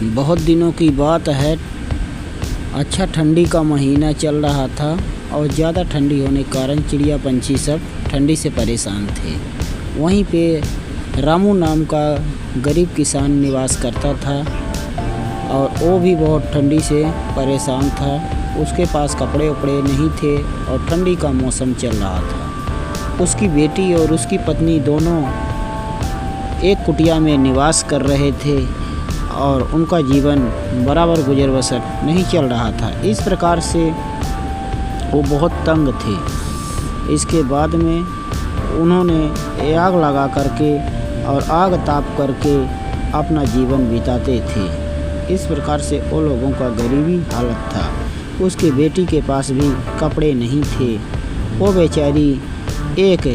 बहुत दिनों की बात है। अच्छा ठंडी का महीना चल रहा था और ज़्यादा ठंडी होने के कारण चिड़िया पंछी सब ठंडी से परेशान थे। वहीं पे रामू नाम का गरीब किसान निवास करता था और वो भी बहुत ठंडी से परेशान था। उसके पास कपड़े उपड़े नहीं थे और ठंडी का मौसम चल रहा था। उसकी बेटी और उसकी पत्नी दोनों एक कुटिया में निवास कर रहे थे और उनका जीवन बराबर गुजर बसर नहीं चल रहा था। इस प्रकार से वो बहुत तंग थे। इसके बाद में उन्होंने आग लगा करके और आग ताप करके अपना जीवन बिताते थे। इस प्रकार से वो लोगों का गरीबी हालत था। उसकी बेटी के पास भी कपड़े नहीं थे। वो बेचारी एक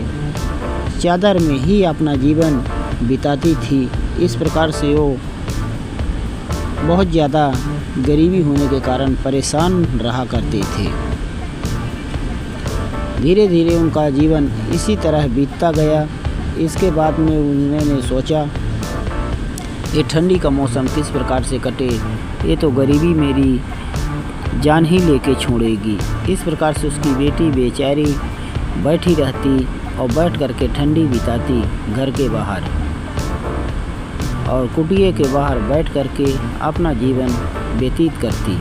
चादर में ही अपना जीवन बिताती थी। इस प्रकार से वो बहुत ज़्यादा गरीबी होने के कारण परेशान रहा करते थे। धीरे धीरे उनका जीवन इसी तरह बीतता गया। इसके बाद में उन्होंने सोचा ये ठंडी का मौसम किस प्रकार से कटे, ये तो गरीबी मेरी जान ही लेके छोड़ेगी। इस प्रकार से उसकी बेटी बेचारी बैठी रहती और बैठ करके ठंडी बिताती घर के बाहर और कुटिया के बाहर बैठ करके अपना जीवन व्यतीत करती।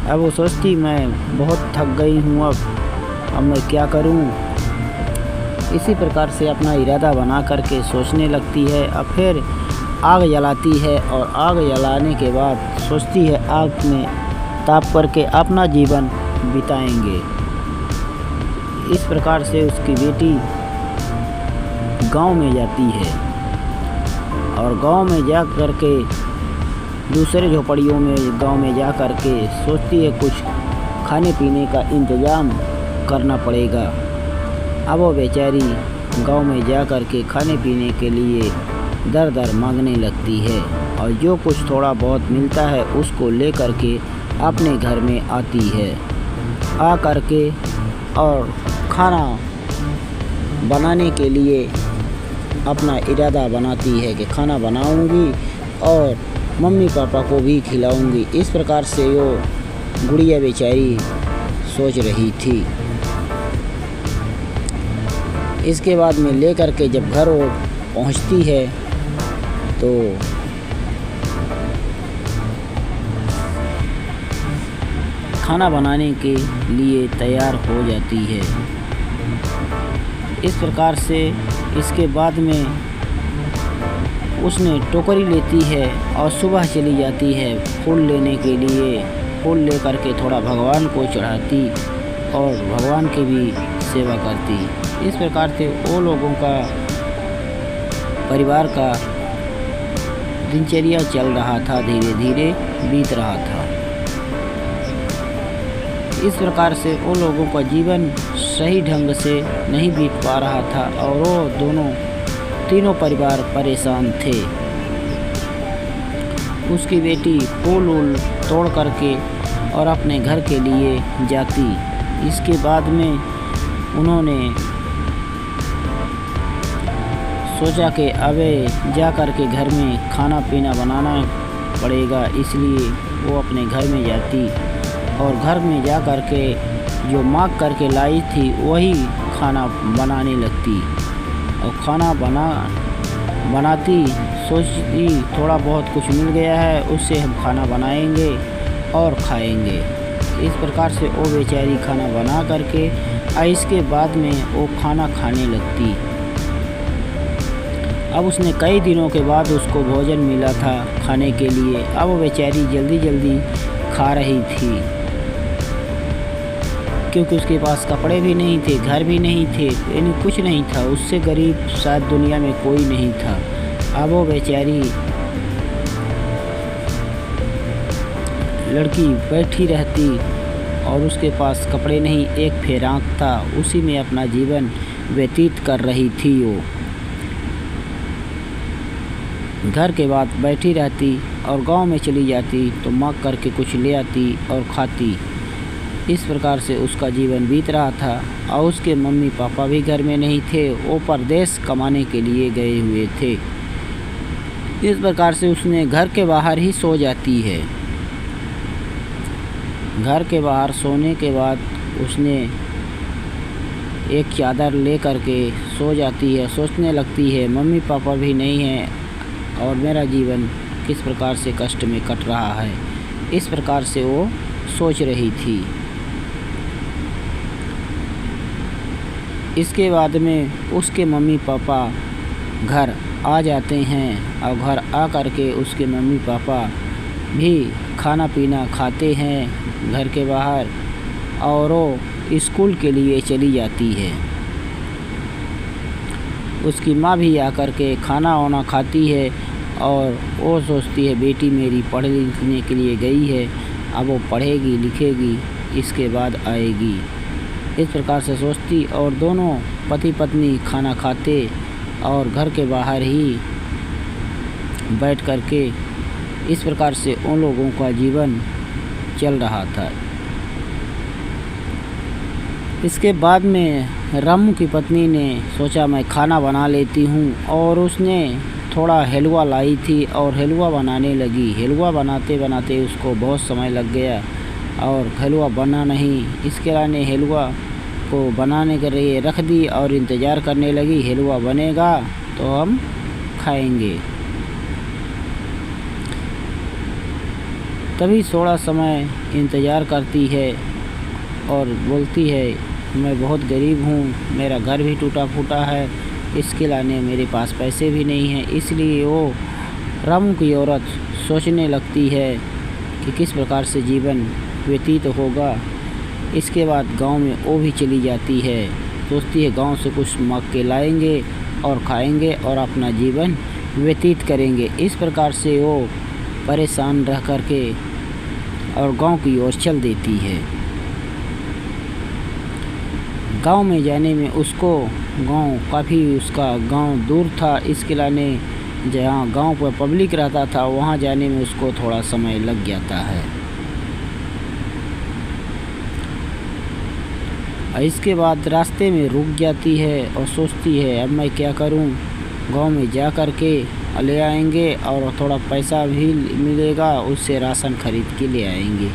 अब वो सोचती मैं बहुत थक गई हूँ, अब मैं क्या करूँ। इसी प्रकार से अपना इरादा बना करके सोचने लगती है। अब फिर आग जलाती है और आग जलाने के बाद सोचती है आग में ताप करके अपना जीवन बिताएंगे। इस प्रकार से उसकी बेटी गांव में जाती है और गांव में जा कर के दूसरे झोपड़ियों में गांव में जा कर के सोचती है कुछ खाने पीने का इंतज़ाम करना पड़ेगा। अब वो बेचारी गांव में जा कर के खाने पीने के लिए दर दर मांगने लगती है और जो कुछ थोड़ा बहुत मिलता है उसको ले कर के अपने घर में आती है। आ कर के और खाना बनाने के लिए अपना इरादा बनाती है कि खाना बनाऊंगी और मम्मी पापा को भी खिलाऊंगी। इस प्रकार से वो गुड़िया बेचारी सोच रही थी। इसके बाद में ले कर के जब घर वो पहुंचती है तो खाना बनाने के लिए तैयार हो जाती है। इस प्रकार से इसके बाद में उसने टोकरी लेती है और सुबह चली जाती है फूल लेने के लिए। फूल ले करके थोड़ा भगवान को चढ़ाती और भगवान की भी सेवा करती। इस प्रकार से वो लोगों का परिवार का दिनचर्या चल रहा था, धीरे धीरे बीत रहा था। इस प्रकार से वो लोगों का जीवन सही ढंग से नहीं बीत पा रहा था और वो तीनों परिवार परेशान थे। उसकी बेटी फूल वूल तोड़ करके और अपने घर के लिए जाती। इसके बाद में उन्होंने सोचा कि अबे जा कर के घर में खाना पीना बनाना पड़ेगा, इसलिए वो अपने घर में जाती और घर में जा कर के जो मांग करके लाई थी वही खाना बनाने लगती और खाना बनाती सोचती थोड़ा बहुत कुछ मिल गया है उससे हम खाना बनाएंगे और खाएंगे। इस प्रकार से वो बेचारी खाना बना करके इसके बाद में वो खाना खाने लगती। अब उसने कई दिनों के बाद उसको भोजन मिला था खाने के लिए। अब वो बेचारी जल्दी जल्दी खा रही थी क्योंकि उसके पास कपड़े भी नहीं थे, घर भी नहीं थे, यानी कुछ नहीं था। उससे गरीब शायद दुनिया में कोई नहीं था। अब वो बेचारी लड़की बैठी रहती और उसके पास कपड़े नहीं, एक फेराक था, उसी में अपना जीवन व्यतीत कर रही थी। वो घर के बाद बैठी रहती और गांव में चली जाती तो मांग करके कुछ ले आती और खाती। इस प्रकार से उसका जीवन बीत रहा था और उसके मम्मी पापा भी घर में नहीं थे, वो परदेश कमाने के लिए गए हुए थे। इस प्रकार से उसने घर के बाहर ही सो जाती है। घर के बाहर सोने के बाद उसने एक चादर ले करके सो जाती है। सोचने लगती है मम्मी पापा भी नहीं हैं और मेरा जीवन किस प्रकार से कष्ट में कट रहा है। इस प्रकार से वो सोच रही थी। इसके बाद में उसके मम्मी पापा घर आ जाते हैं और घर आ कर के उसके मम्मी पापा भी खाना पीना खाते हैं घर के बाहर, और वो स्कूल के लिए चली जाती है। उसकी माँ भी आकर के खाना वाना खाती है और वो सोचती है बेटी मेरी पढ़ने लिखने के लिए गई है, अब वो पढ़ेगी लिखेगी इसके बाद आएगी। इस प्रकार से सोचती और दोनों पति पत्नी खाना खाते और घर के बाहर ही बैठ कर के इस प्रकार से उन लोगों का जीवन चल रहा था। इसके बाद में रामू की पत्नी ने सोचा मैं खाना बना लेती हूँ, और उसने थोड़ा हलवा लाई थी और हलवा बनाने लगी। हलवा बनाते बनाते उसको बहुत समय लग गया और हलवा बना नहीं। इसके लाने हलवा को बनाने के लिए रख दी और इंतज़ार करने लगी हलवा बनेगा तो हम खाएंगे। तभी थोड़ा समय इंतज़ार करती है और बोलती है मैं बहुत गरीब हूँ, मेरा घर भी टूटा फूटा है, इसके लाने मेरे पास पैसे भी नहीं हैं। इसलिए वो रामू की औरत सोचने लगती है कि किस प्रकार से जीवन व्यतीत होगा। इसके बाद गांव में वो भी चली जाती है। सोचती है गांव से कुछ मंगा के लाएंगे और खाएंगे और अपना जीवन व्यतीत करेंगे। इस प्रकार से वो परेशान रह कर के और गांव की ओर चल देती है। गांव में जाने में उसको काफ़ी उसका गांव दूर था, इसके लाने जहाँ गांव पर पब्लिक रहता था वहाँ जाने में उसको थोड़ा समय लग जाता है। इसके बाद रास्ते में रुक जाती है और सोचती है अब मैं क्या करूं, गांव में जा कर के ले आएंगे और थोड़ा पैसा भी मिलेगा, उससे राशन खरीद के ले आएंगे।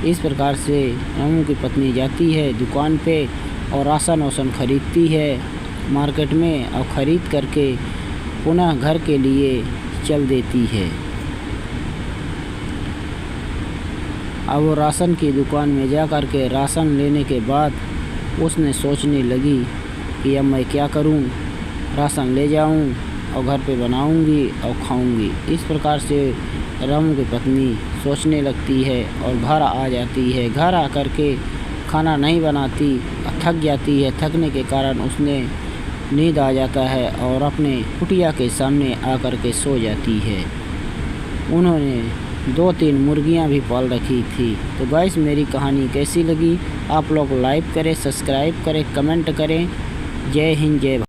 इस प्रकार से रामू की पत्नी जाती है दुकान पे और राशन वासन खरीदती है मार्केट में, और ख़रीद करके पुनः घर के लिए चल देती है। अब वो राशन की दुकान में जा कर के राशन लेने के बाद उसने सोचने लगी कि अब मैं क्या करूं, राशन ले जाऊं और घर पे बनाऊंगी और खाऊंगी। इस प्रकार से रामू की पत्नी सोचने लगती है और घर आ जाती है। घर आकर के खाना नहीं बनाती, थक जाती है। थकने के कारण उसने नींद आ जाता है और अपने कुटिया के सामने आकर के सो जाती है। उन्होंने 2-3 मुर्गियां भी पाल रखी थी। तो गाइस मेरी कहानी कैसी लगी आप लोग लाइक करें, सब्सक्राइब करें, कमेंट करें। जय हिंद जय भारत।